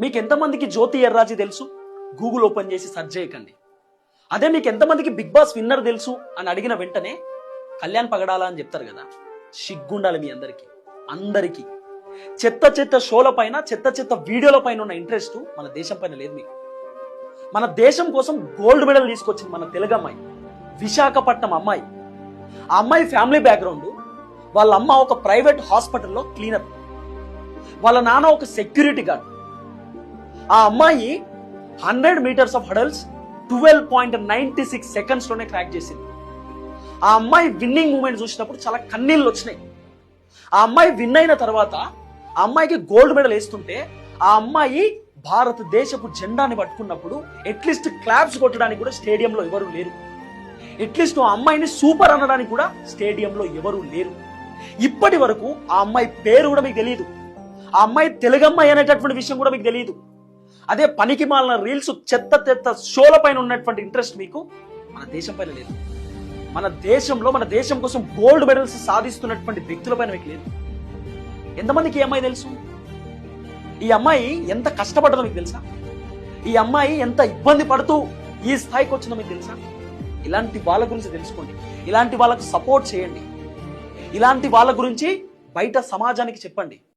మీకు ఎంతమందికి జ్యోతి ఎర్రాజీ తెలుసు? గూగుల్ ఓపెన్ చేసి సెర్చ్ చేయకండి. అదే మీకు ఎంతమందికి బిగ్ బాస్ విన్నర్ తెలుసు అని అడిగిన వెంటనే కళ్యాణ్ పగడాల అని చెప్తారు కదా. సిగ్గుండాలి మీ అందరికీ. చెత్త చెత్త షోల పైన, చెత్త చెత్త వీడియోల పైన ఉన్న ఇంట్రెస్ట్ మన దేశం పైన లేదు మీకు. మన దేశం కోసం గోల్డ్ మెడల్ తీసుకొచ్చింది మన తెలుగు అమ్మాయి, విశాఖపట్నం అమ్మాయి. ఆ అమ్మాయి ఫ్యామిలీ బ్యాక్గ్రౌండ్, వాళ్ళ అమ్మ ఒక ప్రైవేట్ హాస్పిటల్లో క్లీనర్, వాళ్ళ నాన్న ఒక సెక్యూరిటీ గార్డ్. ఆ అమ్మాయి 100 మీటర్స్ ఆఫ్ హడల్స్ 12.96 సెకండ్స్ లోనే క్రాక్ చేసింది. ఆ అమ్మాయి విన్నింగ్ మూమెంట్ చూసినప్పుడు చాలా కన్నీళ్ళు వచ్చినాయి. ఆ అమ్మాయి విన్ అయిన తర్వాత ఆ అమ్మాయికి గోల్డ్ మెడల్ వేస్తుంటే ఆ అమ్మాయి భారతదేశపు జెండాని పట్టుకున్నప్పుడు అట్లీస్ట్ క్లాప్స్ కొట్టడానికి కూడా స్టేడియంలో ఎవరు లేరు. అట్లీస్ట్ ఆ అమ్మాయిని సూపర్ అనడానికి కూడా స్టేడియంలో ఎవరు లేరు. ఇప్పటి వరకు ఆ అమ్మాయి పేరు కూడా మీకు తెలియదు. ఆ అమ్మాయి తెలుగమ్మాయి అనేటటువంటి విషయం కూడా మీకు తెలియదు. అదే పనికి మాలిన రీల్స్, చెత్త చెత్త షోల పైన ఉన్నటువంటి ఇంట్రెస్ట్ మీకు మన దేశం పైన లేదు. మన దేశంలో మన దేశం కోసం గోల్డ్ మెడల్స్ సాధిస్తున్నటువంటి వ్యక్తుల పైన మీకు లేదు. ఎంతమందికి ఈ అమ్మాయి తెలుసు? ఈ అమ్మాయి ఎంత కష్టపడ్డదో మీకు తెలుసా? ఈ అమ్మాయి ఎంత ఇబ్బంది పడుతూ ఈ స్థాయికి వచ్చిందో మీకు తెలుసా? ఇలాంటి వాళ్ళ గురించి తెలుసుకోండి, ఇలాంటి వాళ్ళకు సపోర్ట్ చేయండి, ఇలాంటి వాళ్ళ గురించి బయట సమాజానికి చెప్పండి.